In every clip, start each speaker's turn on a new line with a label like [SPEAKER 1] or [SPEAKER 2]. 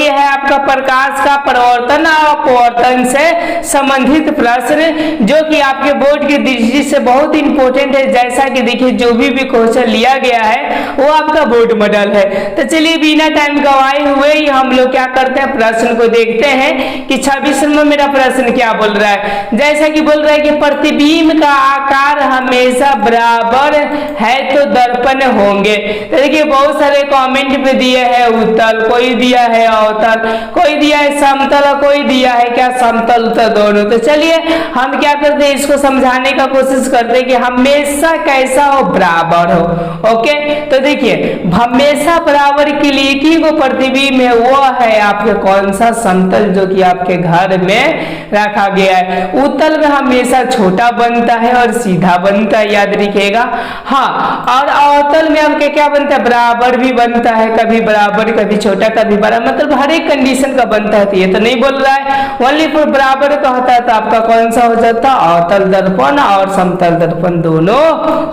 [SPEAKER 1] ये है आपका प्रकाश का परावर्तन और अपवर्तन से संबंधित प्रश्न, जो कि आपके बोर्ड की दृष्टि से बहुत इंपॉर्टेंट है। जैसा कि देखिए जो भी क्वेश्चन लिया गया है वो आपका बोर्ड मॉडल है। तो चलिए बिना टाइम गवाए हुए ही हम लोग क्या करते हैं, प्रश्न को देखते हैं कि 26 नंबर मेरा प्रश्न क्या बोल रहा है। जैसा कि बोल रहा है कि प्रतिबिंब का आकार हमेशा बराबर है तो दर्पण होंगे। तो देखिए बहुत सारे कमेंट पे दिए हैं उत्तल, कोई दिया है अवतल, कोई दिया है समतल और कोई दिया है क्या समतल उत्तल दोनों। तो चलिए हम क्या करते हैं, इसको समझाने का कोशिश करते हैं कि हमेशा कैसा हो, बराबर हो। ओके, तो देखिए हमेशा बराबर के लिए एक ही को प्रतिबिंब है, वो है आपके कौन सा, समतल, जो कि आपके घर में रखा गया है। उत्तल में हमेशा छोटा बनता है और सीधा बनता है, याद रखिएगा। हाँ, और अवतल में आपके क्या बनता है, बराबर भी बनता है, कभी बराबर कभी छोटा कभी बड़ा, मतलब हर एक कंडीशन का बनता है। तो ये तो नहीं बोल रहा है ओनली फॉर बराबर का होता है, तो आपका कौन सा हो जाता, अवतल दर्पण और समतल दर्पण दोनों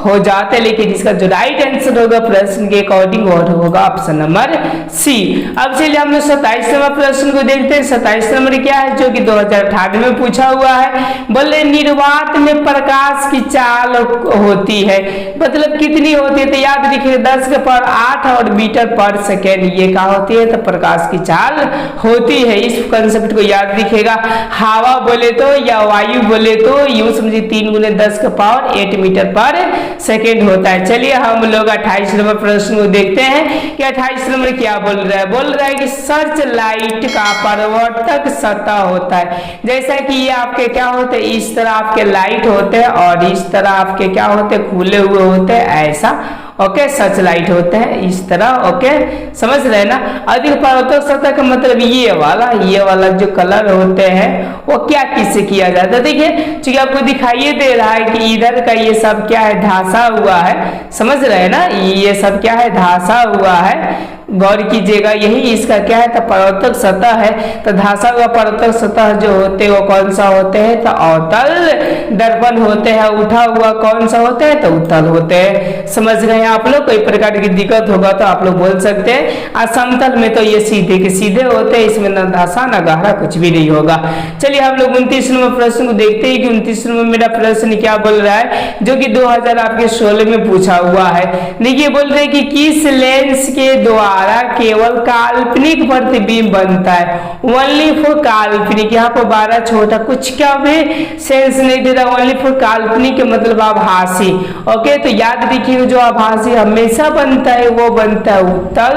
[SPEAKER 1] हो जाते। लेकिन इसका जो राइट आंसर होगा प्रश्न के अकॉर्डिंग वो होगा ऑप्शन नंबर सी। अब चलिए हम लोग 27 नंबर प्रश्न को देखते हैं। 27 नंबर क्या है, जो कि 2018 में पूछा हुआ है। बोले निर्वात में प्रकाश की चाल होती है, मतलब कितनी होती है, तो याद रखिए 10 के पावर 8 और मीटर पर सेकेंड, ये क्या होती है, तो प्रकाश की चाल होती है। इस कंसेप्ट को याद रखिएगा। हवा बोले तो या वायु बोले तो यूं समझिए 3 × 10 के पावर 8 मीटर पर सेकेंड होता है। चलिए हम लोग 28 नंबर प्रश्न को देखते हैं कि 28 नंबर क्या बोल रहा है। बोल रहा है कि सर्च लाइट का परावर्तक सतह होता है। जैसा कि ये आपके क्या होते हैं, इस तरह आपके लाइट होते हैं और इस तरह आपके क्या होते हैं, खुले हुए होते हैं, ऐसा। ओके, सर्च लाइट होते हैं इस तरह। ओके, समझ रहे हैं ना। अधिक परावर्तक सतह का मतलब ये वाला जो कलर होते हैं वो क्या किससे किया जाता है। देखिए चूंकि आपको दिखाई दे रहा है कि इधर का ये सब क्या है, ढासा हुआ है, समझ रहे हैं ना, ये सब क्या है, ढासा हुआ है। गौर कीजिएगा, यही इसका क्या है, तो परावर्तक सतह है। तो ढासा हुआ परावर्तक सतह जो होते हैं वो कौन सा होते हैं, तो अवतल दर्पण होते हैं। उठा हुआ कौन सा होते हैं, तो उत्तल होते हैं। समझ रहे हैं आप लोग। कोई प्रकार की दिक्कत होगा तो आप लोग बोल सकते हैं। और समतल में तो ये सीधे के सीधे होते हैं, इसमें न ढासा न गहरा कुछ भी नहीं होगा। चलिए हम लोग 29 नंबर प्रश्न को देखते हैं कि 29 नंबर मेरा प्रश्न क्या बोल रहा है, जो कि 2016 में पूछा हुआ है। देखिए बोल रहे कि किस लेंस के द्वारा केवल काल्पनिक प्रतिबिंब बनता है, ओनली फॉर काल्पनिक। यहाँ पर 12 छोटा कुछ क्या भी सेंस नहीं दे रहा, ओनली फॉर काल्पनिक मतलब आभासी। ओके, तो याद रखिए जो आभासी हमेशा बनता है वो बनता है उत्तल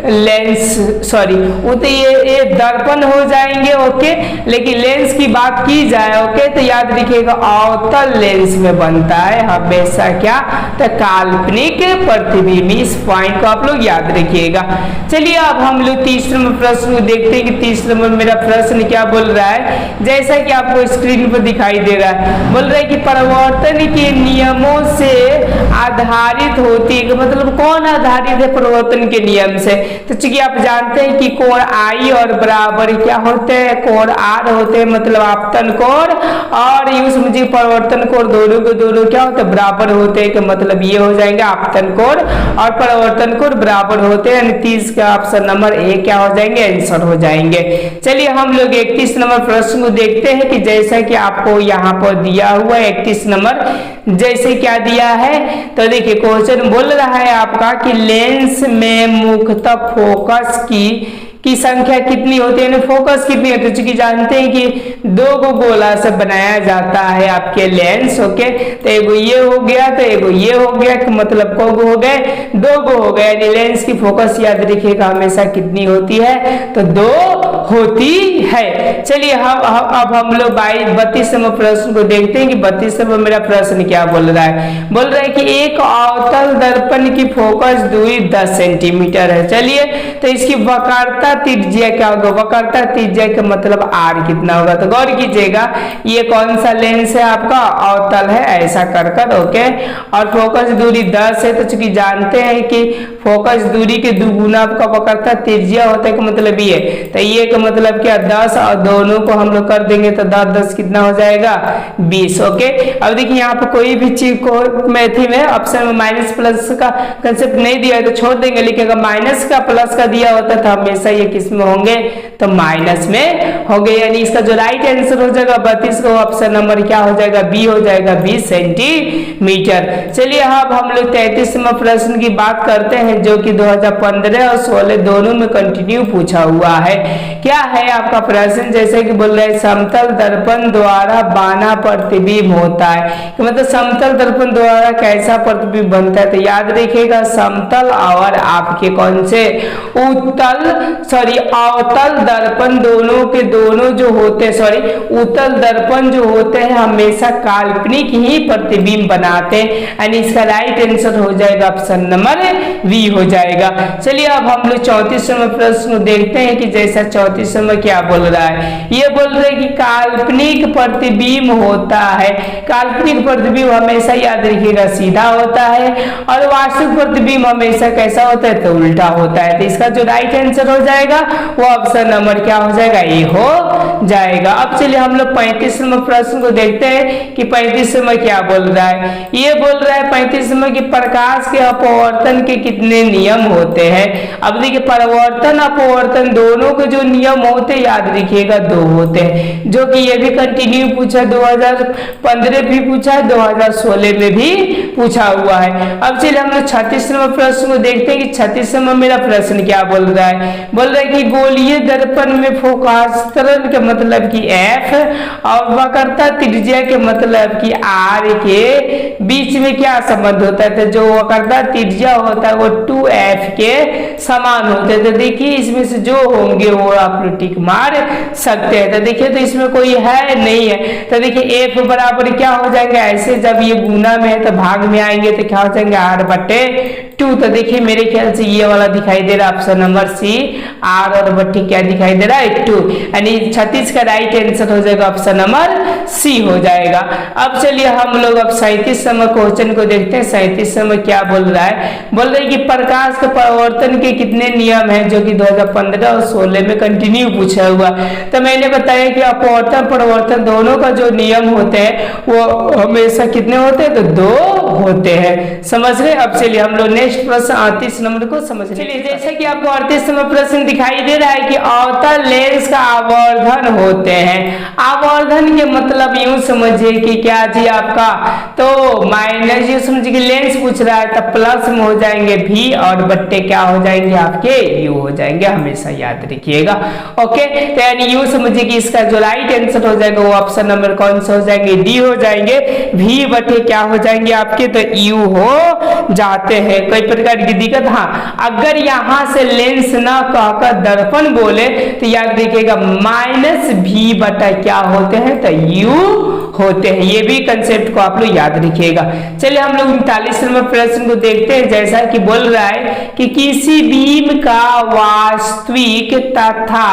[SPEAKER 1] लेंस, सॉरी ये दर्पण हो जाएंगे। ओके, लेकिन लेंस की बात की जाए ओके, तो याद रखिएगा अवतल लेंस में बनता है हमेशा क्या, तो काल्पनिक प्रतिबिंब। इस पॉइंट को आप लोग याद रखिएगा। चलिए अब हम लोग 30 नंबर प्रश्न को देखते हैं कि 30 नंबर मेरा प्रश्न क्या बोल रहा है। जैसा कि आपको स्क्रीन पर दिखाई दे रहा है, बोल रहा है कि परिवर्तन के नियमों से आधारित होती है, मतलब कौन आधारित है परिवर्तन के नियम से। तो चूंकि आप जानते हैं कि कोण आई और बराबर क्या होते हैं, कोण आर होते हैं, मतलब आपतन कोण और यूं समझिए परिवर्तन कोण दोनों के दोनों क्या होते हैं, बराबर होते हैं, कि मतलब ये हो जाएंगे आपतन कोण और परिवर्तन कोण बराबर होते हैं। 30 का ऑप्शन नंबर ए क्या हो जाएंगे, आंसर हो जाएंगे। चलिए हम लोग 31 नंबर प्रश्न को देखते हैं कि जैसा कि आपको यहाँ पर दिया हुआ है 31 नंबर जैसे क्या दिया है। तो देखिए क्वेश्चन बोल रहा है आपका कि लेंस में मुख्यतः फोकस की संख्या कितनी होती है, फोकस कितनी होती है। चूंकि जानते हैं कि 2 गो गोला से बनाया जाता है आपके लेंस। ओके, तो एगो ये हो गया, तो एगो ये हो गया, मतलब को गो हो गए, 2 गो हो गए। यानी लेंस की फोकस याद रखिएगा हमेशा कितनी होती है, तो 2 होती है। चलिए अब हम लोग 32 नंबर प्रश्न को देखते हैं कि 32 नंबर मेरा प्रश्न क्या बोल रहा है। बोल रहा है कि एक अवतल दर्पण की फोकस दूरी 10 सेंटीमीटर है। चलिए तो इसकी वक्रता त्रिज्या क्या होगा, वक्रता त्रिज्या का मतलब आर कितना होगा। तो गौर कीजिएगा ये कौन सा लेंस है आपका, अवतल है, ऐसा कर ओके, और फोकस दूरी 10 है। तो चूंकि जानते हैं कि फोकस दूरी के दुगुना आपका वक्रता त्रिज्या होता है, मतलब ये, तो ये का मतलब क्या 10 और दोनों को हम लोग कर देंगे तो 10 10 कितना हो जाएगा 20। ओके, अब देखिए यहाँ पर कोई भी चीज को मैथी में ऑप्शन में माइनस प्लस का कंसेप्ट नहीं दिया है तो छोड़ देंगे, लेकिन अगर माइनस का प्लस का दिया होता तो हमेशा ये किस में होंगे तो माइनस में होंगे, यानी इसका जो राइट आंसर हो जाएगा 32 का ऑप्शन नंबर क्या हो जाएगा बी हो जाएगा 20 सेंटीमीटर। चलिए अब हम लोग 33वां प्रश्न की बात करते हैं जो कि 2015 और 16 दोनों में कंटिन्यू पूछा हुआ है। क्या है आपका प्रश्न, जैसे कि बोल रहे हैं समतल दर्पण द्वारा बाना प्रतिबिंब होता है, तो मतलब समतल दर्पण द्वारा कैसा प्रतिबिंब बनता है, तो याद रखिएगा समतल और आपके कौन से अवतल दर्पण दोनों के दोनों जो होते हैं उत्तल दर्पण जो होते हैं हमेशा काल्पनिक ही प्रतिबिंब बनाते हैं, यानी इसका राइट आंसर हो जाएगा ऑप्शन नंबर बी हो जाएगा। चलिए अब हम लोग 34वें प्रश्न को देखते हैं कि जैसा 34वें में क्या बोल रहा है, ये बोल रहे हैं कि काल्पनिक प्रतिबिंब होता है, काल्पनिक प्रतिबिंब हमेशा याद रखिएगा सीधा होता है और वास्तविक प्रतिबिंब हमेशा कैसा होता है तो उल्टा होता है, तो इसका जो राइट आंसर हो जाएगा वो ऑप्शन नंबर क्या हो जाएगा ए हो जाएगा। अब चलिए हम लोग 35वें प्रश्न को देखते हैं कि 35वें में क्या बोल रहा है, ये बोल रहा है 35वें कि प्रकाश के अपवर्तन के कितने नियम होते हैं। अब देखिए परावर्तन अपवर्तन दोनों के जो नियम होते हैं याद रखिएगा 2 होते हैं, जो कि ये भी कंटिन्यू पूछा 2015 भी पूछा है 2016 में भी पूछा हुआ है। अब चलिए हम लोग 36वें प्रश्न को देखते हैं कि 36वें में मेरा प्रश्न क्या बोल रहा है, बोल रहा है कि गोलीय दर्पण में फोकास्तरण के मतलब कि F और वक्रता त्रिज्या के मतलब कि R के बीच में क्या संबंध होता है, तो जो वक्रता त्रिज्या होता है वो 2F के समान होते हैं, तो देखिए इसमें से जो होंगे वो आप लोग टिक मार सकते हैं। तो देखिए तो इसमें कोई है नहीं है, तो देखिए F बराबर क्या हो जाएंगे, ऐसे जब ये गुना में है तो भाग में आएंगे तो क्या हो जाएंगे R/2, तो देखिए मेरे ख्याल से ये वाला दिखाई दे रहा है ऑप्शन नंबर सी R और बट्टी क्या दिखाई दे रहा है 2, यानी 36 का राइट आंसर हो जाएगा ऑप्शन नंबर सी हो जाएगा। अब चलिए हम लोग अब 37वें क्वेश्चन को देखते हैं। 37वें में क्या बोल रहा है, बोल रहे हैं कि प्रकाश के परावर्तन के कितने नियम हैं, जो कि 2015 और 16 में कंटिन्यू पूछा हुआ। तो मैंने बताया कि अपवर्तन परावर्तन दोनों का जो नियम होते हैं वो हमेशा कितने होते हैं तो 2 होते हैं, समझ रहे। अब चलिए हम लोग नेक्स्ट प्रश्न 38 नंबर को समझ चलिए। जैसे कि आपको 38वां प्रश्न दिखाई दे रहा है कि अवतल लेंस का आवर्धन होते हैं, आवर्धन के मतलब यूं समझिए कि क्या जी आपका तो माइनस यूं समझिए कि लेंस पूछ रहा है तो प्लस में हो जाएंगे भी और बट्टे क्या हो जाएंगे आपके यू हो जाएंगे, हमेशा याद रखिएगा। ओके, तो यानी यूं समझिए कि इसका जो राइट आंसर हो जाएगा वो ऑप्शन नंबर कौन सा हो जाएंगे डी हो जाएंगे, भी बटे क्या हो जाएंगे आपके तो यू हो जाते हैं। कोई प्रकार की दिक्कत, हाँ अगर यहां से लेंस ना कहकर दर्पण बोले तो याद रखिएगा माइनस भी बटा क्या होते हैं तो यू होते हैं, ये भी कंसेप्ट को आप लोग याद रखिएगा। चलिए हम लोग 39वें प्रश्न को देखते हैं। जैसा कि बोल रहा है कि किसी बीम का वास्तविक तथा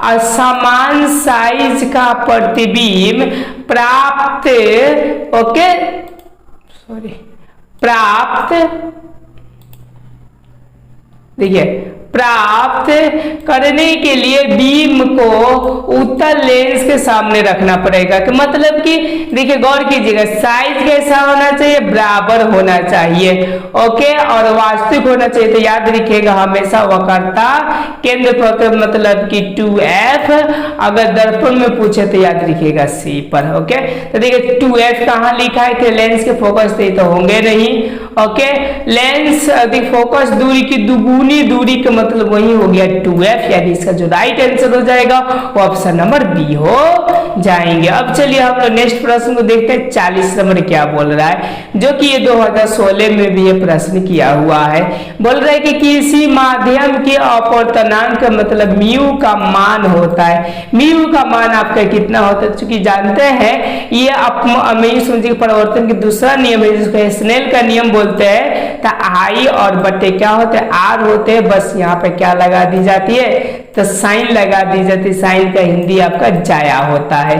[SPEAKER 1] असमान साइज का प्रतिबिंब प्राप्त प्राप्त करने के लिए बीम को उत्तल लेंस के सामने रखना पड़ेगा, कि मतलब कि देखिए गौर कीजिएगा साइज कैसा होना चाहिए बराबर होना चाहिए, ओके, और वास्तविक होना चाहिए। तो याद रखिएगा हमेशा वक्रता केंद्र पर मतलब कि 2F, अगर दर्पण में पूछे तो याद रखिएगा C पर। ओके, तो देखिए 2F कहाँ लिखा है कि लेंस के फोकस तो होंगे नहीं। ओके, लेंस फोकस दूरी की दुगुनी दूरी का मतलब वही हो गया 2F, यानी इसका जो राइट आंसर हो जाएगा वो ऑप्शन नंबर बी हो जाएंगे। अब चलिए हम लोग नेक्स्ट प्रश्न को देखते हैं। 40 नंबर क्या बोल रहा है, जो कि ये 2016 में भी ये प्रश्न किया हुआ है। बोल रहा है कि किसी माध्यम के अपवर्तनांक का मतलब म्यू का मान होता है, म्यू का मान आपका कितना होता है, चूंकि जानते हैं ये समझिए परिवर्तन की दूसरा नियम है जिसको स्नेल का नियम बोलते हैं, तो आई और बटे क्या होते हैं आर होते हैं, बस यहाँ पे क्या लगा दी जाती है तो साइन लगा दी जाती है, साइन का हिंदी आपका जाया होता है।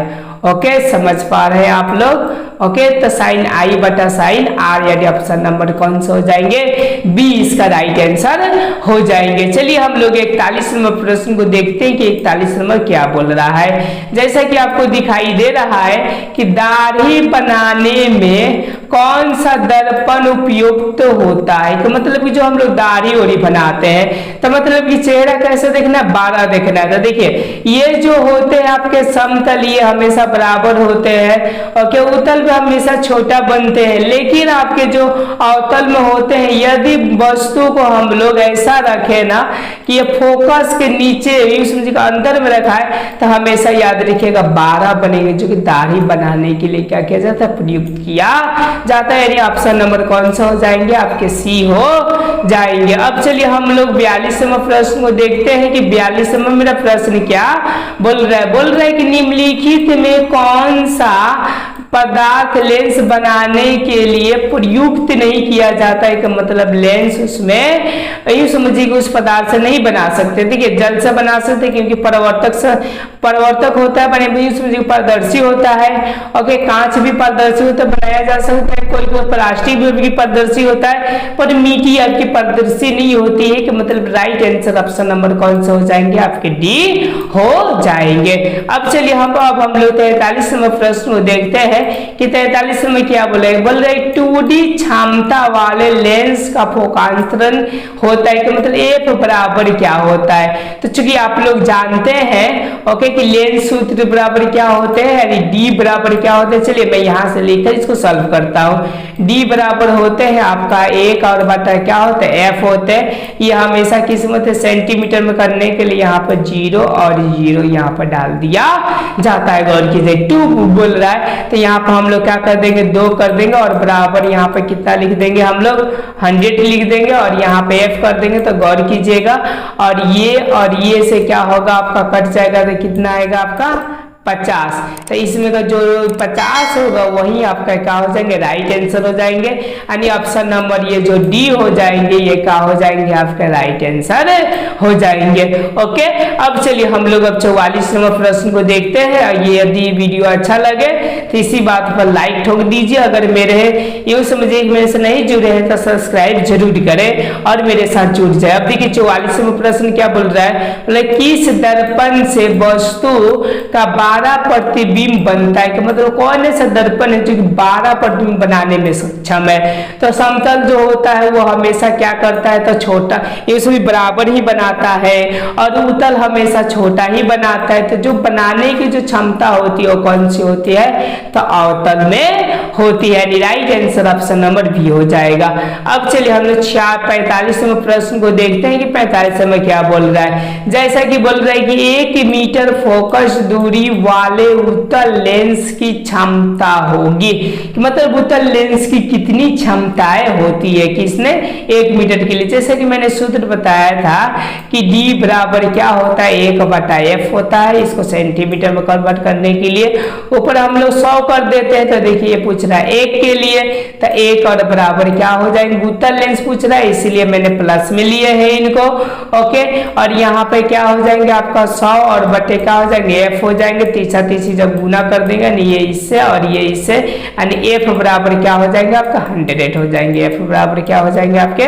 [SPEAKER 1] ओके, समझ पा रहे हैं आप लोग? ओके, तो साइन आई बटा साइन आर, यानी ऑप्शन नंबर कौन सा हो जाएंगे? बी इसका राइट आंसर हो जाएंगे। चलिए हम लोग 41 नंबर प्रश्न को देखते हैं कि 41 नंबर क्या बोल रहा है। जैसा कि आपको दिखाई दे रहा है कि दाढ़ी बनाने में कौन सा दर्पण उपयुक्त होता है, तो मतलब कि जो हम लोग दाढ़ी ओढ़ी बनाते हैं तो मतलब कि चेहरा कैसे देखना है? 12 देखना है। तो देखिए ये जो होते हैं आपके समतल, ये हमेशा बराबर होते हैं और के उत्तल में हमेशा छोटा बनते हैं, लेकिन आपके जो अवतल में होते हैं, यदि वस्तु को हम लोग ऐसा रखें ना कि ये फोकस के नीचे अंदर में रखा है तो हमेशा याद रखिएगा 12 बनेंगे, जो कि दाढ़ी बनाने के लिए क्या किया जाता है? प्रयुक्त किया जाता है। यानी ऑप्शन नंबर कौन सा हो जाएंगे? आपके सी हो जाएंगे। अब चलिए हम लोग 42 नंबर प्रश्न को देखते हैं कि 42 नंबर मेरा प्रश्न क्या बोल रहा है? बोल रहा है कि निम्नलिखित में कौन सा पदार्थ लेंस बनाने के लिए प्रयुक्त नहीं किया जाता है? मतलब लेंस उसमें यूं समझिए कि उस पदार्थ से नहीं बना सकते। देखिए जल से बना सकते क्योंकि परावर्तक होता है, बने यूं समझिए पारदर्शी होता है। ओके, कांच भी पारदर्शी होता है, बनाया जा सकता है। कोई प्लास्टिक भी पारदर्शी होता है, पर मिट्टी आपकी पारदर्शी नहीं होती है। कि मतलब राइट आंसर ऑप्शन नंबर कौन सा हो जाएंगे? आपके डी हो जाएंगे। अब चलिए अब हम लोग 43 नंबर प्रश्न को देखते हैं कि 43 में क्या बोले? बोल रहे 2D क्षमता वाले लेंस का फोकांतरण होता है कि मतलब एफ बराबर क्या होता है? तो चूंकि आप लोग जानते हैं ओके कि लेंस सूत्र बराबर क्या होते हैं, यानी डी बराबर क्या होते हैं। चलिए मैं यहां से लेकर इसको सॉल्व करता हूं। डी बराबर होते हैं आपका 1 और बटा क्या होता है? एफ होते हैं। ये हमेशा किस में होते? सेंटीमीटर में करने के लिए यहाँ पर 0 और 0 यहाँ पर डाल दिया जाता है। गौर कीजिए 2 बोल रहा है तो यहाँ पर हम लोग क्या कर देंगे? 2 कर देंगे और बराबर यहाँ पे कितना लिख देंगे? हम लोग 100 लिख देंगे और यहाँ पे f कर देंगे। तो गौर कीजिएगा और ये से क्या होगा? आपका कट जाएगा तो कितना आएगा आपका? 50। तो इसमें का जो 50 होगा वही आपका क्या हो जाएंगे? राइट आंसर हो जाएंगे। यानी ऑप्शन नंबर ये जो डी हो जाएंगे ये क्या हो जाएंगे? आपका राइट आंसर हो जाएंगे। ओके, अब चलिए हम लोग अब 44 नंबर प्रश्न को देखते हैं। ये यदि वीडियो अच्छा लगे तो इसी बात पर लाइक ठोक दीजिए। अगर मेरे यूं समझिए मेरे से नहीं जुड़े हैं तो सब्सक्राइब जरूर करें और मेरे साथ जुड़ जाए। अब देखिए 44 नंबर प्रश्न क्या बोल रहा है? मतलब किस दर्पण से वस्तु का 12 प्रतिबिंब बनता है? कि मतलब कौन ऐसा दर्पण है जो 12 प्रतिबिंब बनाने में सक्षम है? तो समतल जो होता है वो हमेशा क्या करता है? तो छोटा, इसमें बराबर ही बनाता है और उत्तल हमेशा छोटा ही बनाता है। तो जो बनाने की जो क्षमता होती है वो कौन सी होती है? तो अवतल में होती है। Right answer option number B हो जाएगा। अब चलिए हम लोग 45 नंबर प्रश्न को देखते हैं कि 45 में क्या बोल रहा है। जैसा कि बोल रहा है कि 1 मीटर फोकस दूरी वाले उत्तल लेंस की क्षमता होगी। मतलब उत्तल लेंस की कितनी क्षमताएं होती है किसने? 1 मीटर के लिए। जैसे कि मैंने सूत्र बताया था कि D बराबर क्या होता है? 1/f होता है। इसको सेंटीमीटर में कन्वर्ट करने के लिए ऊपर हम लोग 100 कर देते हैं। तो देखिए ये पूछ रहा है 1 के लिए, तो 1 और बराबर क्या हो जाएंगे? उत्तल लेंस पूछ रहा है इसलिए मैंने प्लस में लिए हैं इनको। ओके, और यहाँ पे क्या हो जाएंगे? आपका 100 और बटे क्या हो जाएंगे? f हो जाएंगे। तीसरी जब गुना कर देंगे ये इससे और ये इससे, यानी f बराबर क्या हो जाएंगे? आपका 100 हो जाएंगे। f बराबर क्या हो जाएंगे? आपके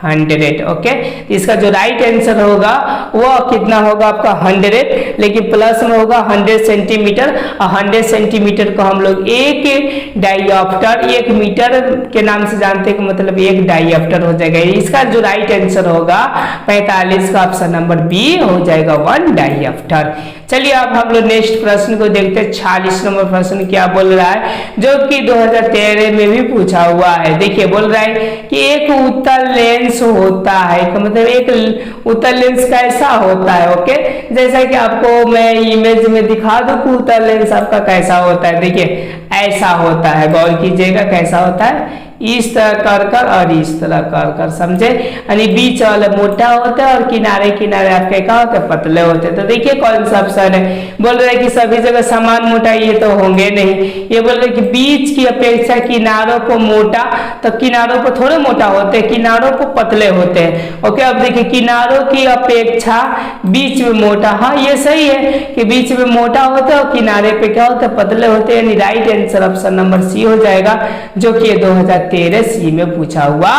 [SPEAKER 1] 100। ओके, इसका जो राइट आंसर होगा वो कितना होगा? आपका 100, लेकिन प्लस में होगा 100 सेंटीमीटर। और 100 सेंटीमीटर को हम लोग 1 डायऑप्टर, 1 मीटर के नाम से जानते हैं कि मतलब 1 डायऑप्टर हो जाएगा। इसका जो राइट आंसर होगा 45 का ऑप्शन नंबर बी हो जाएगा, 1 डायऑप्टर। चलिए अब हम लोग नेक्स्ट प्रश्न को देखते हैं। 46 नंबर प्रश्न क्या बोल रहा है जो कि 2013 में भी पूछा हुआ है। देखिए बोल रहा है कि एक उत्तल लेंस होता है, तो मतलब एक उत्तल लेंस कैसा होता है? ओके, जैसा कि आपको मैं इमेज में दिखा दूं कि उत्तल लेंस आपका कैसा होता है। देखिए ऐसा होता है, गौर कीजिएगा कैसा होता है? इस तरह कर कर और इस तरह कर कर, समझे। यानी बीच वाले मोटा होता है और किनारे किनारे आपके क्या होते हैं, पतले होते हैं। तो देखिए कौन सा ऑप्शन है। बोल रहे हैं कि सभी जगह समान मोटाई ये तो होंगे नहीं। ये बोल रहे हैं कि बीच की अपेक्षा किनारों को मोटा, तो किनारों पर थोड़े मोटा होते हैं, किनारों पर पतले होते हैं। ओके, अब देखिए किनारों की अपेक्षा बीच में मोटा, हाँ ये सही है कि बीच में मोटा होता है और किनारे पे क्या होता है, पतले होते हैं। यानी right answer option number C हो जाएगा, जो कि 2013 सी में पूछा हुआ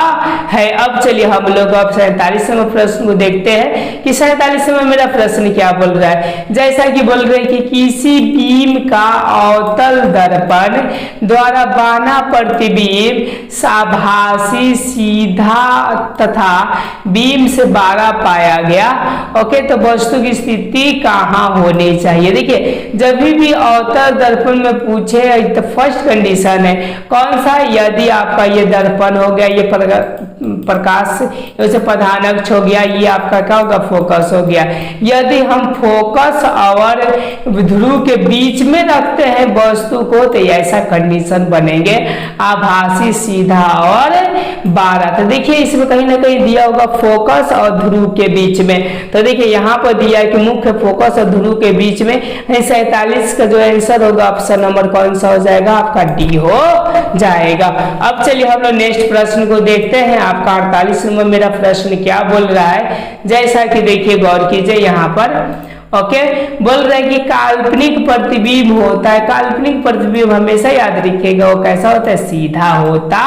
[SPEAKER 1] है। अब चलिए हम लोग अब 47वें प्रश्न को देखते हैं कि 47वें मेरा प्रश्न क्या बोल रहा है। जैसा कि बोल रहे हैं कि किसी बीम का अवतल दर्पण द्वारा बना प्रतिबिंब आभासी, सीधा तथा बीम से बाहर पाया गया। ओके, तो वस्तु की स्थिति कहाँ होनी चाहिए। देखिए जब भी अवतल दर्पण में पूछे तो फर्स्ट कंडीशन है कौन सा, यदि आपका ये दर्पण हो गया, ये प्रकाश जैसे प्रधान अक्ष हो गया, ये आपका क्या होगा, फोकस हो गया। यदि हम फोकस और ध्रुव के बीच में रखते हैं वस्तु को, तो ऐसा कंडीशन बनेंगे आभासी, सीधा और बारह। तो देखिए इसमें कहीं ना कहीं दिया होगा फोकस और ध्रुव के बीच में। तो देखिए यहाँ पर दिया है कि मुख्य फोकस और ध्रुव के बीच में। 47 का जो आंसर होगा ऑप्शन नंबर कौन सा हो जाएगा, आपका डी हो जाएगा। अब चलिए हम लोग नेक्स्ट प्रश्न को देखते हैं। आपका 48 नंबर मेरा प्रश्न क्या बोल रहा है, जैसा कि देखिए गौर कीजिए यहाँ पर। ओके, बोल रहे हैं कि काल्पनिक प्रतिबिंब होता है, काल्पनिक प्रतिबिंब हमेशा याद रखिएगा वो कैसा होता है, सीधा होता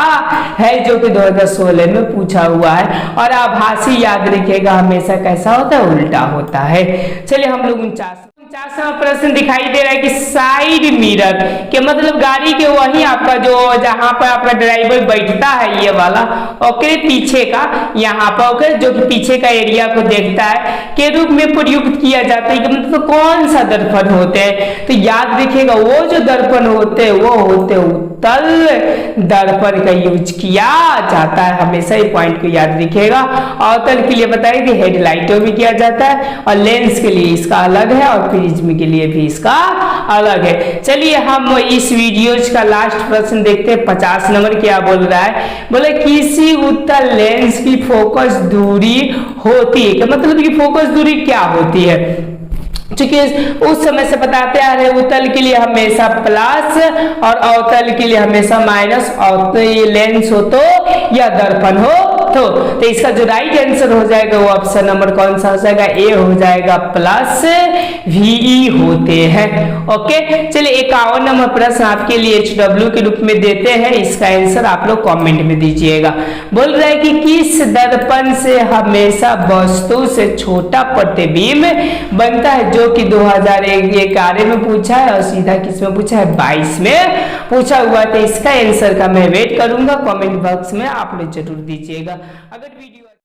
[SPEAKER 1] है, जो कि 2016 में पूछा हुआ है। और आभासी याद रखिएगा हमेशा कैसा होता है, उल्टा होता है। चलिए हम लोग 49वां प्रश्न दिखाई दे रहा है कि साइड मिरर के मतलब गाड़ी के वही आपका जो जहां पर आपका ड्राइवर बैठता है ये वाला, ओके, पीछे का यहाँ पर, ओके, जो कि पीछे का एरिया को देखता है के रूप में प्रयुक्त किया जाता है। कि मतलब तो कौन सा दर्पण होते हैं, तो याद रखिएगा वो जो दर्पण होते हैं वो होते उत्तल दर्पण का यूज किया जाता है। हमेशा ही पॉइंट को याद रखिएगा। अवतल के लिए बताइए कि हेडलाइटों में किया जाता है, और लेंस के लिए इसका अलग है, और प्रिज्म के लिए भी इसका अलग है। चलिए हम इस वीडियो का लास्ट प्रश्न देखते हैं। 50 नंबर क्या बोल रहा है, बोले किसी उत्तल लेंस की फोकस दूरी होती है, क्या मतलब कि फोकस दूरी क्या होती है। चूंकि उस समय से बताते आ रहे उत्तल के लिए हमेशा प्लस और अवतल के लिए हमेशा माइनस, और ये लेंस हो तो या दर्पण हो तो इसका जो राइट आंसर हो जाएगा वो ऑप्शन नंबर कौन सा हो जाएगा, ए हो जाएगा, प्लस वी होते हैं। ओके, चलिए 51 नंबर प्रश्न आपके लिए HW के रूप में देते हैं। इसका आंसर आप लोग कमेंट में दीजिएगा। बोल रहा है कि किस दर्पण से हमेशा वस्तु से छोटा प्रतिबिंब बनता है, जो कि 2011 में पूछा है, और सीधा किस में पूछा है, 22 में पूछा हुआ। तो इसका आंसर का मैं वेट करूंगा, कमेंट बॉक्स में आप लोग जरूर दीजिएगा। अगर वीडियो